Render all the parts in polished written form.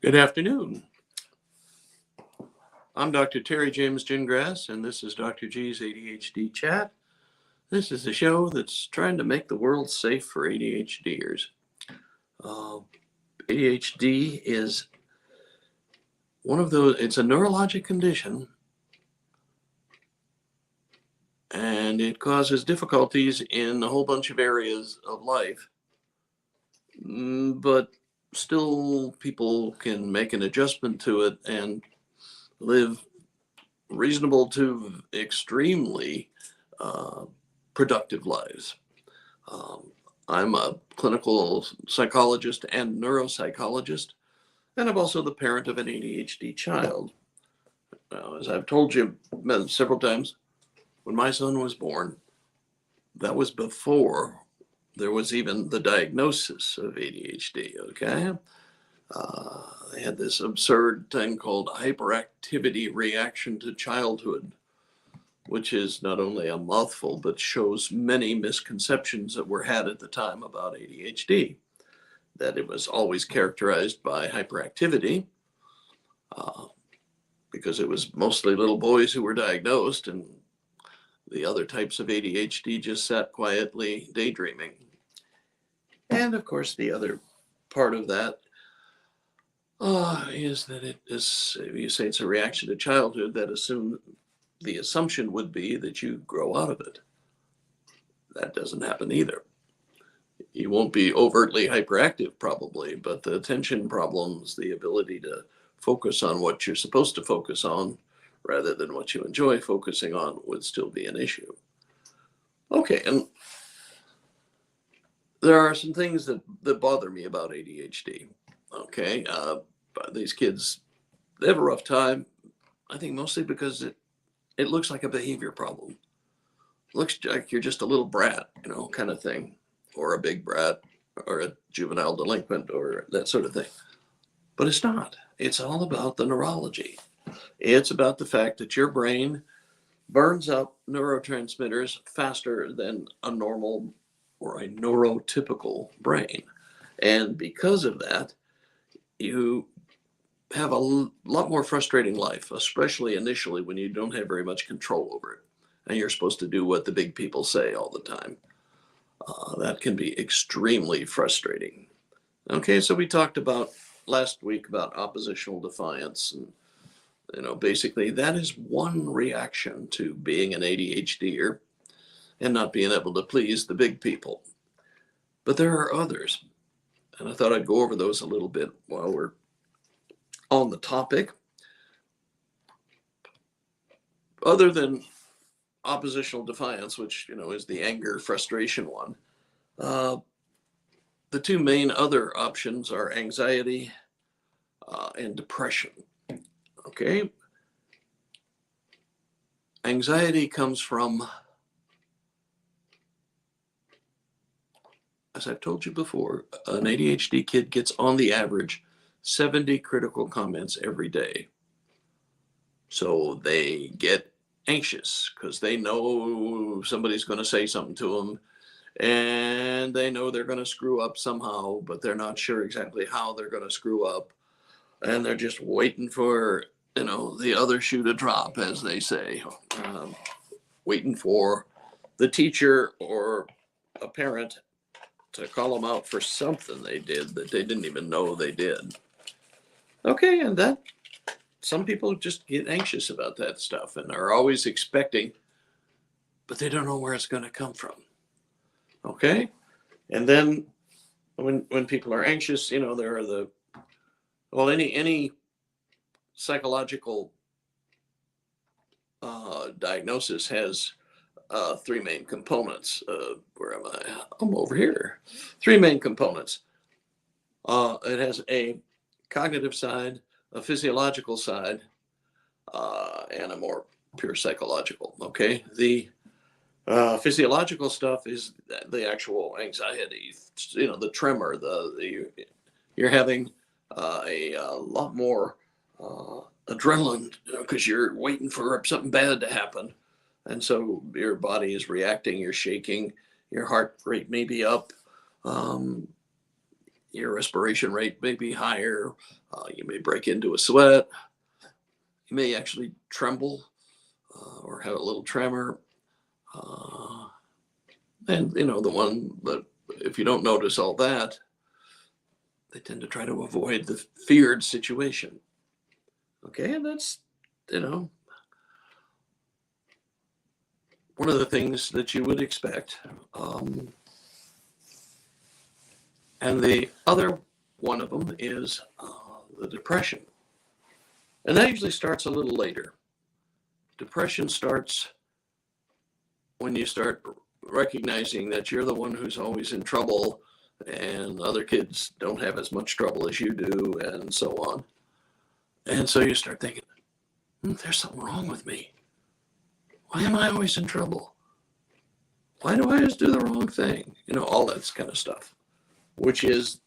Good afternoon. I'm Dr. Terry James Gingras, and this is Dr. G's ADHD Chat. This is a show that's trying to make the world safe for ADHDers. Uh, ADHD is it's a neurologic condition, and it causes difficulties in a whole bunch of areas of life. But still, people can make an adjustment to it and live reasonable to extremely uh, productive lives. Um, I'm a clinical psychologist and neuropsychologist, and I'm also the parent of an ADHD child. Now, as I've told you several times, when my son was born, that was before there was even the diagnosis of ADHD, okay? They had this absurd thing called hyperactivity reaction to childhood, which is not only a mouthful, but shows many misconceptions that were had at the time about ADHD. That it was always characterized by hyperactivity, uh, because it was mostly little boys who were diagnosed, and the other types of ADHD just sat quietly daydreaming. And of course, the other part of that is that it is, if you say it's a reaction to childhood, the assumption would be that you grow out of it. That doesn't happen either. You won't be overtly hyperactive probably, but the attention problems, the ability to focus on what you're supposed to focus on rather than what you enjoy focusing on would still be an issue. Okay, and there are some things that bother me about ADHD. Okay, these kids, they have a rough time, I think mostly because it looks like a behavior problem. It looks like you're just a little brat, kind of thing, or a big brat, or a juvenile delinquent, or that sort of thing. But it's not. It's all about the neurology. It's about the fact that your brain burns up neurotransmitters faster than a normal or a neurotypical brain. And because of that, you have a lot more frustrating life, especially initially when you don't have very much control over it. And you're supposed to do what the big people say all the time. That can be extremely frustrating. Okay, so we talked about last week about oppositional defiance. And, basically that is one reaction to being an ADHDer and not being able to please the big people. But there are others. And I thought I'd go over those a little bit while we're on the topic. Other than oppositional defiance, which, is the anger, frustration one, the two main other options are anxiety and depression. Okay. Anxiety comes from, as I've told you before, an ADHD kid gets on the average 70 critical comments every day. So they get anxious because they know somebody's going to say something to them, and they know they're going to screw up somehow, but they're not sure exactly how they're going to screw up. And they're just waiting for, the other shoe to drop, as they say, waiting for the teacher or a parent to call them out for something they did that they didn't even know they did. Okay, and that some people just get anxious about that stuff and are always expecting, but they don't know where it's going to come from. Okay, and then when people are anxious, there are any psychological diagnosis has three main components. Where am I? I'm over here. Three main components. It has a cognitive side, a physiological side, and a more pure psychological. Okay, the physiological stuff is the actual anxiety. The tremor. You're having a lot more adrenaline because you're waiting for something bad to happen, and so your body is reacting. You're shaking. Your heart rate may be up. Your respiration rate may be higher. You may break into a sweat. You may actually tremble or have a little tremor. And, the one that if you don't notice all that, they tend to try to avoid the feared situation. Okay, and that's, one of the things that you would expect. And the other one of them is the depression. And that usually starts a little later. Depression starts when you start recognizing that you're the one who's always in trouble and other kids don't have as much trouble as you do, and so on. And so you start thinking, there's something wrong with me. Why am I always in trouble? Why do I always do the wrong thing? All that kind of stuff, which is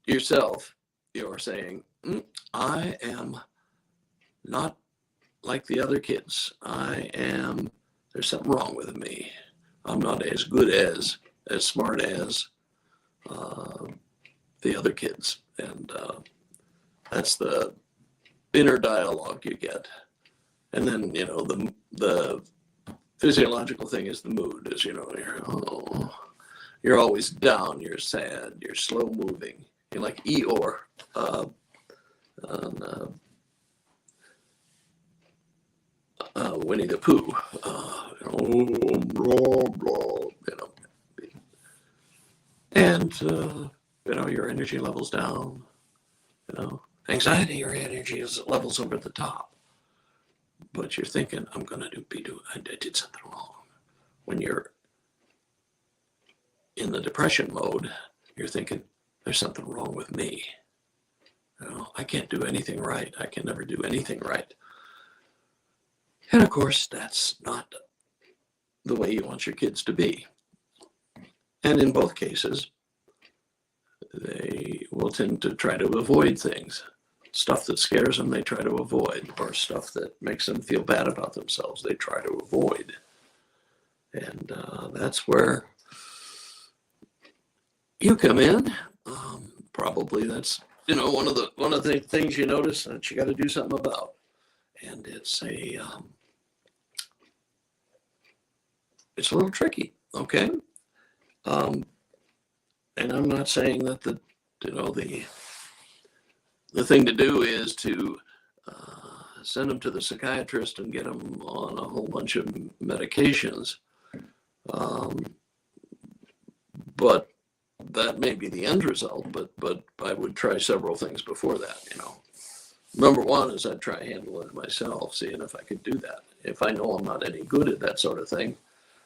yourself. You're saying, I am not like the other kids. There's something wrong with me. I'm not as good as smart as the other kids. And that's the inner dialogue you get. And then, the physiological thing is the mood, is, you're always down, you're sad, you're slow moving. You're like Eeyore on Winnie the Pooh. And, your energy level's down, anxiety, your energy levels over the top. But you're thinking, I did something wrong. When you're in the depression mode, you're thinking, there's something wrong with me. I can't do anything right. I can never do anything right. And of course, that's not the way you want your kids to be. And in both cases, they will tend to try to avoid things. Stuff that scares them, they try to avoid, or stuff that makes them feel bad about themselves, they try to avoid. And that's where you come in. Probably that's one of the things you notice that you got to do something about, and it's a little tricky. Okay, and I'm not saying that the thing to do is to send them to the psychiatrist and get them on a whole bunch of medications. But that may be the end result, but I would try several things before that, Number one is I'd try handling it myself, seeing if I could do that. If I know I'm not any good at that sort of thing,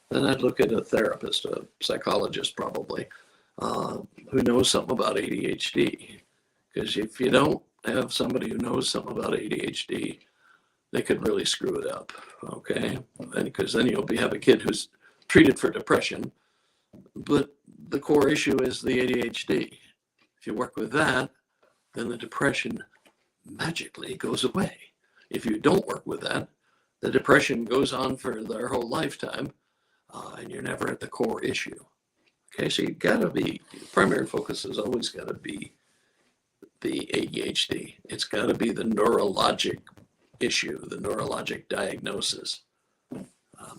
then I'd look at a therapist, a psychologist probably, who knows something about ADHD. Because if you don't have somebody who knows something about ADHD, they could really screw it up, okay? Because then you'll have a kid who's treated for depression, but the core issue is the ADHD. If you work with that, then the depression magically goes away. If you don't work with that, the depression goes on for their whole lifetime, and you're never at the core issue. Okay, so primary focus has always got to be the ADHD. It's got to be the neurologic issue, the neurologic diagnosis.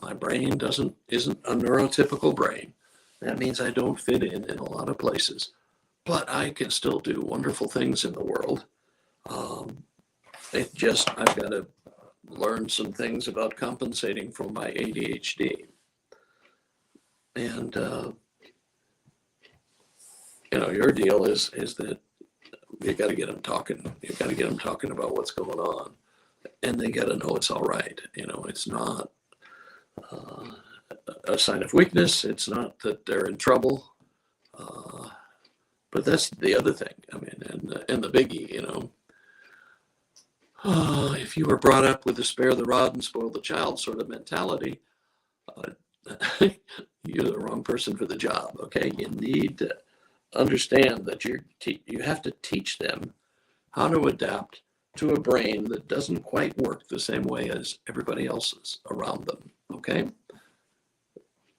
My brain isn't a neurotypical brain. That means I don't fit in a lot of places, but I can still do wonderful things in the world. I've got to learn some things about compensating for my ADHD. And, your deal is that you got to get them talking. You got to get them talking about what's going on, and they got to know it's all right. It's not a sign of weakness. It's not that they're in trouble. But that's the other thing. And the biggie, if you were brought up with a spare the rod and spoil the child sort of mentality, you're the wrong person for the job. Okay, you need to understand that you have to teach them how to adapt to a brain that doesn't quite work the same way as everybody else's around them. Okay,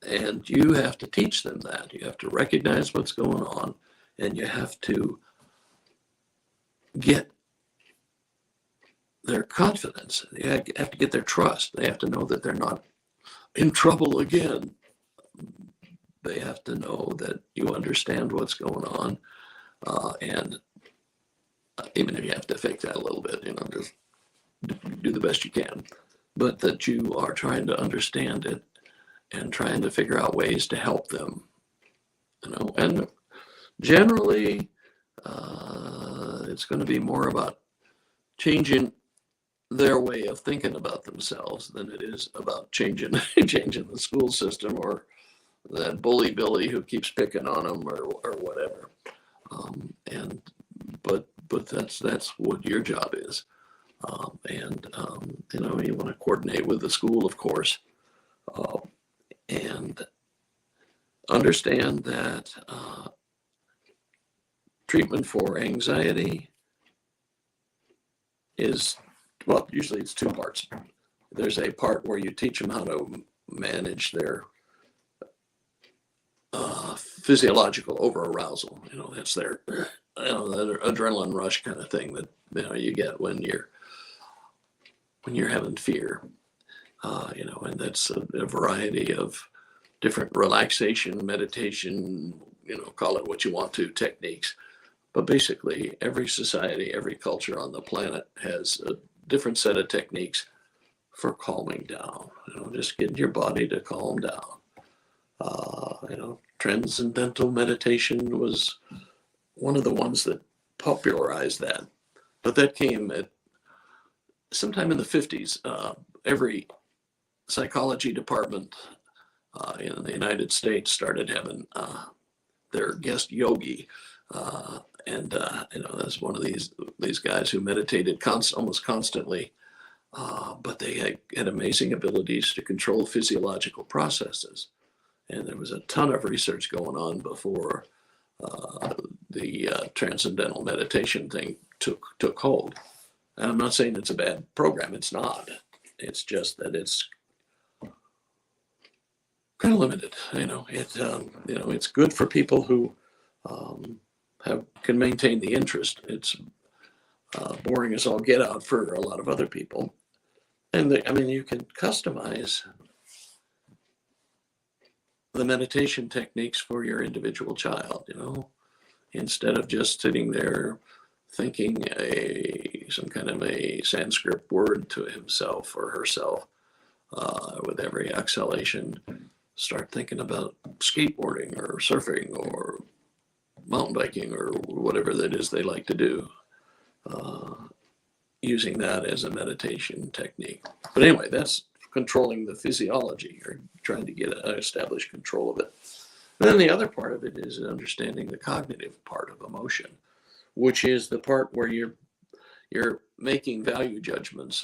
and you have to teach them that. You have to recognize what's going on, and you have to get their confidence. You have to get their trust. They have to know that they're not in trouble again. They have to know that you understand what's going on, and even if you have to fake that a little bit, just do the best you can, but that you are trying to understand it and trying to figure out ways to help them, and generally it's going to be more about changing their way of thinking about themselves than it is about changing the school system or that bully Billy who keeps picking on them or whatever. But that's what your job is. You want to coordinate with the school, of course, and understand that treatment for anxiety is, well, usually it's two parts. There's a part where you teach them how to manage their physiological overarousal. That's their that adrenaline rush kind of thing that you get when you're having fear. And that's a variety of different relaxation, meditation, call it what you want to, techniques. But basically, every society, every culture on the planet has a different set of techniques for calming down. Just getting your body to calm down. Transcendental meditation was one of the ones that popularized that. But that came at sometime in the 50s. Every psychology department in the United States started having their guest yogi. That's one of these guys who meditated almost constantly, but they had amazing abilities to control physiological processes. And there was a ton of research going on before the transcendental meditation thing took hold. And I'm not saying it's a bad program. It's not. It's just that it's kind of limited. It's good for people who can maintain the interest. It's boring as all get out for a lot of other people. And you can customize the meditation techniques for your individual child, instead of just sitting there thinking some kind of a Sanskrit word to himself or herself with every exhalation. Start thinking about skateboarding or surfing or mountain biking or whatever that is they like to do, using that as a meditation technique. But anyway, that's controlling the physiology or trying to establish control of it. And then the other part of it is understanding the cognitive part of emotion, which is the part where you're making value judgments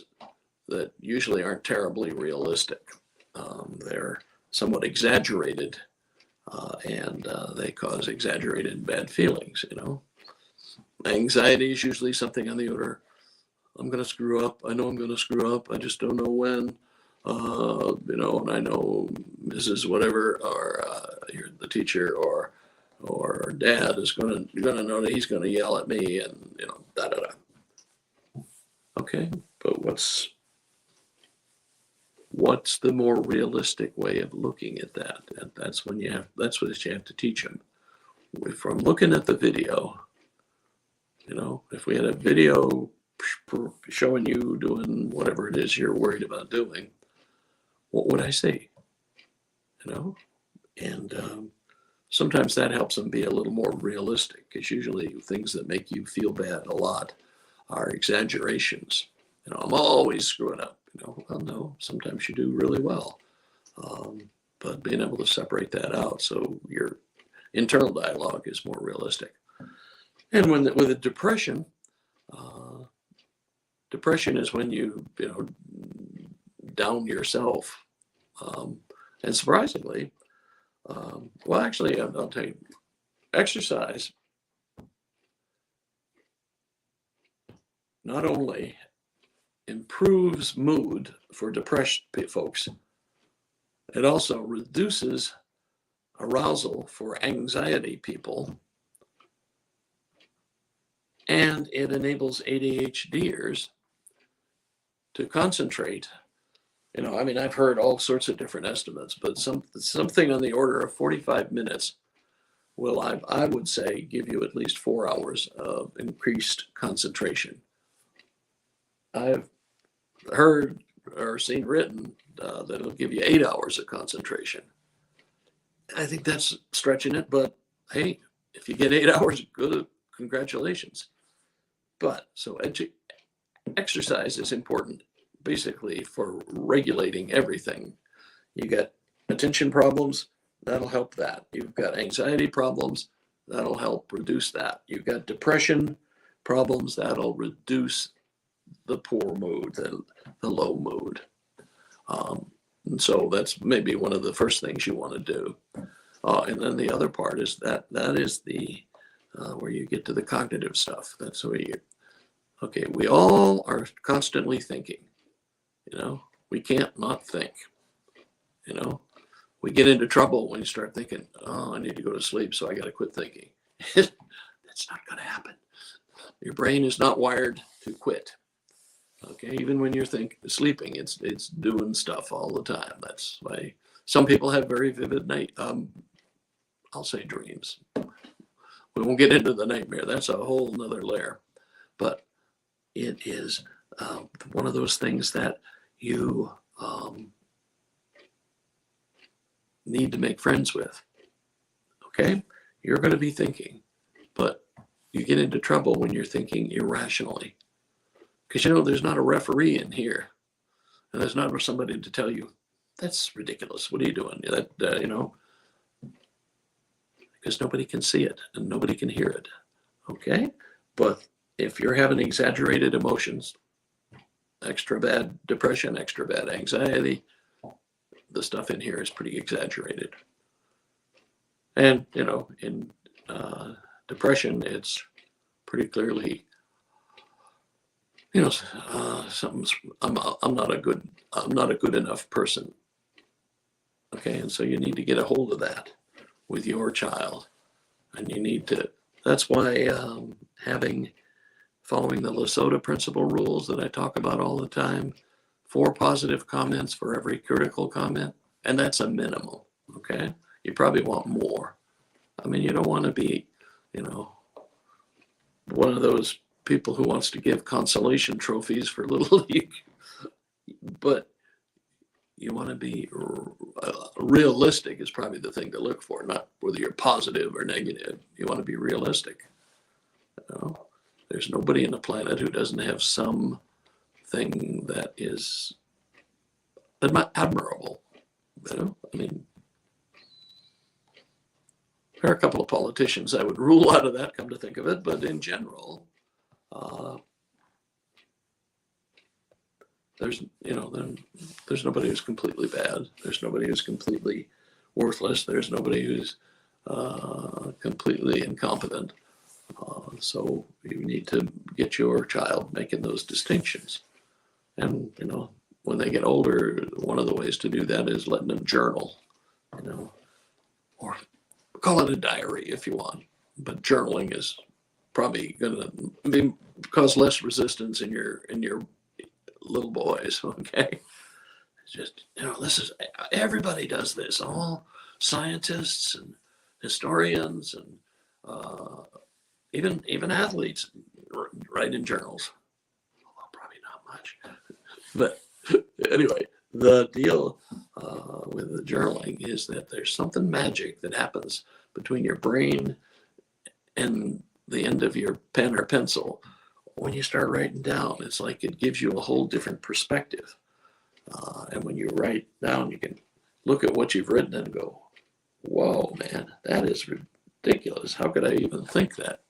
that usually aren't terribly realistic. They're somewhat exaggerated, and they cause exaggerated bad feelings. Anxiety is usually something on the order, I'm going to screw up. I know I'm going to screw up. I just don't know when. And I know Mrs. Whatever, or you're the teacher, or Dad is going to know that he's going to yell at me, and da da da. Okay, but what's the more realistic way of looking at that? And that's what you have to teach them. From looking at the video, if we had a video showing you doing whatever it is you're worried about doing, what would I say? And sometimes that helps them be a little more realistic, because usually things that make you feel bad a lot are exaggerations. I'm always screwing up. Well, no, sometimes you do really well. But being able to separate that out so your internal dialogue is more realistic. And with a depression, depression is when you down yourself. And surprisingly, actually, I'll tell you, exercise not only improves mood for depressed folks, it also reduces arousal for anxiety people and it enables ADHDers to concentrate. I mean, I've heard all sorts of different estimates, but something on the order of 45 minutes will, I would say, give you at least 4 hours of increased concentration. I've heard or seen written that it'll give you 8 hours of concentration. I think that's stretching it, but hey, if you get 8 hours, good, congratulations. But so exercise is important basically for regulating everything. You got attention problems, that'll help that. You've got anxiety problems, that'll help reduce that. You've got depression problems, that'll reduce the poor mood, the low mood. And so that's maybe one of the first things you want to do. And then the other part is that is the where you get to the cognitive stuff. That's where okay, we all are constantly thinking. We can't not think. We get into trouble when you start thinking, oh, I need to go to sleep, so I got to quit thinking. That's not going to happen. Your brain is not wired to quit. Okay, even when you're sleeping, it's doing stuff all the time. That's why some people have very vivid I'll say dreams. We won't get into the nightmare. That's a whole nother layer. But it is one of those things that you need to make friends with. Okay? You're going to be thinking, but you get into trouble when you're thinking irrationally. Because there's not a referee in here. And there's not somebody to tell you, that's ridiculous. What are you doing? Because nobody can see it and nobody can hear it. Okay? But if you're having exaggerated emotions, extra bad depression, extra bad anxiety, the stuff in here is pretty exaggerated. And, in depression, it's pretty clearly, something's, I'm not a good enough person. Okay. And so you need to get a hold of that with your child. And you need to, that's why following the Lesotho principle rules that I talk about all the time, 4 positive comments for every critical comment. And that's a minimum. Okay. You probably want more. I mean, you don't want to be, one of those people who wants to give consolation trophies for Little League, but you want to be realistic is probably the thing to look for, not whether you're positive or negative. You want to be realistic. There's nobody on the planet who doesn't have something that is admirable. I mean, there are a couple of politicians I would rule out of that, come to think of it, but in general, there's nobody who's completely bad. There's nobody who's completely worthless. There's nobody who's completely incompetent. So you need to get your child making those distinctions. And, when they get older, one of the ways to do that is letting them journal, or call it a diary if you want. But journaling is probably going to cause less resistance in your little boys. Okay. It's just, this is, everybody does this. All scientists and historians and even athletes write in journals. Well, probably not much. But anyway, the deal with the journaling is that there's something magic that happens between your brain and the end of your pen or pencil. When you start writing down, it's like it gives you a whole different perspective. And when you write down, you can look at what you've written and go, whoa, man, that is ridiculous. How could I even think that?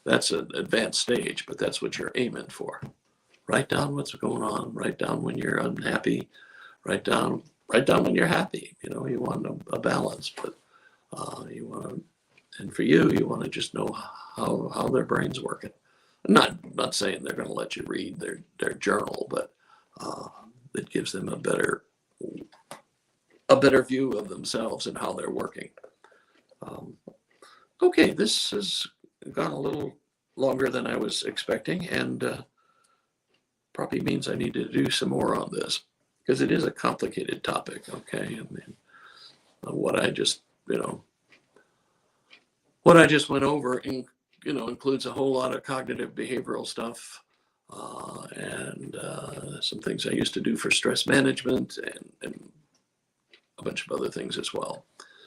That's an advanced stage, but that's what you're aiming for. Write down what's going on. Write down when you're unhappy. Write down when you're happy. You want a balance, but you want to, and for you want to just know how their brain's working. I'm not saying they're going to let you read their journal, but it gives them a better view of themselves and how they're working. Okay, this has gone a little longer than I was expecting, and probably means I need to do some more on this because it is a complicated topic. Okay, I mean, what I just what I just went over, includes a whole lot of cognitive behavioral stuff, and some things I used to do for stress management, and a bunch of other things as well.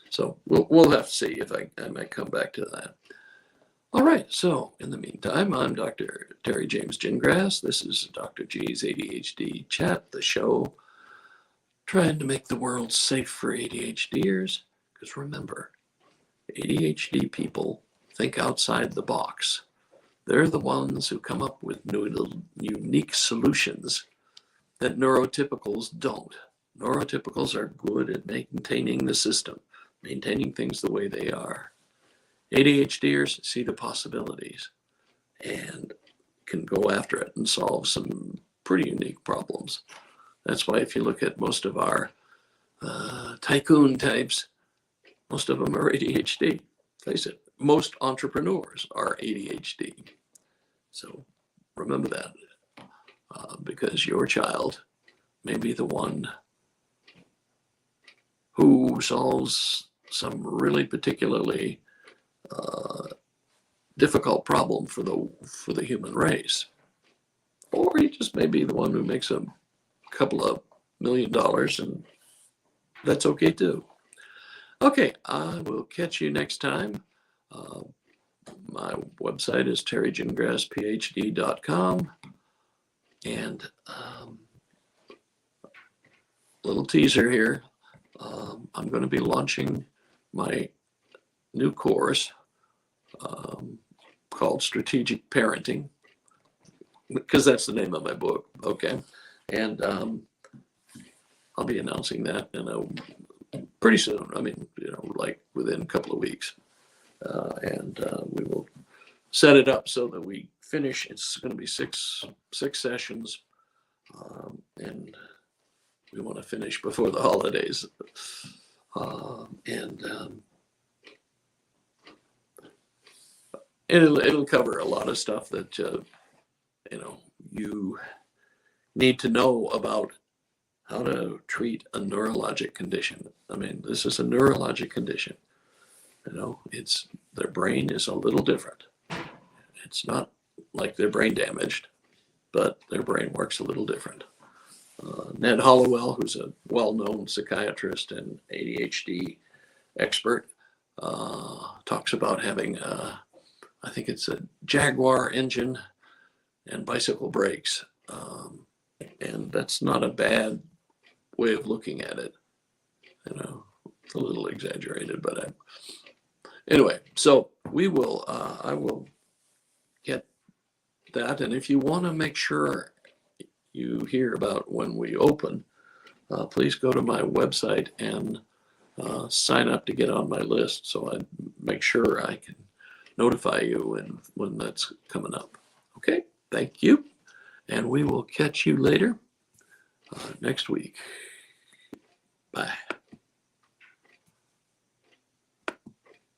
So we'll have to see if I might come back to that. All right. So in the meantime, I'm Dr. Terry James Gingras. This is Dr. G's ADHD Chat, the show trying to make the world safe for ADHDers. Because remember, ADHD people think outside the box. They're the ones who come up with new, unique solutions that neurotypicals don't. Neurotypicals are good at maintaining the system, maintaining things the way they are. ADHDers see the possibilities and can go after it and solve some pretty unique problems. That's why if you look at most of our tycoon types, most of them are ADHD. Face it, most entrepreneurs are ADHD. So remember that, because your child may be the one who solves some really particularly difficult problem for the human race, or he just may be the one who makes a couple of $1 million, and that's okay too. Okay, I will catch you next time. My website is terrygingrasphd.com, and little teaser here. I'm going to be launching my new course called Strategic Parenting, because that's the name of my book. Okay, and I'll be announcing that pretty soon. I mean, like within a couple of weeks, and we will set it up so that we finish. It's going to be six sessions, and we want to finish before the holidays, and it'll cover a lot of stuff that you need to know about how to treat a neurologic condition. I mean, this is a neurologic condition. It's their brain is a little different. It's not like they're brain damaged, but their brain works a little different. Ned Hollowell, who's a well-known psychiatrist and ADHD expert, talks about having, I think it's a Jaguar engine and bicycle brakes. And that's not a bad way of looking at it. It's a little exaggerated, but anyway, so I will get that. And if you want to make sure you hear about when we open, please go to my website and sign up to get on my list, so I make sure I can notify you when that's coming up. Okay, thank you, and we will catch you later next week. Bye.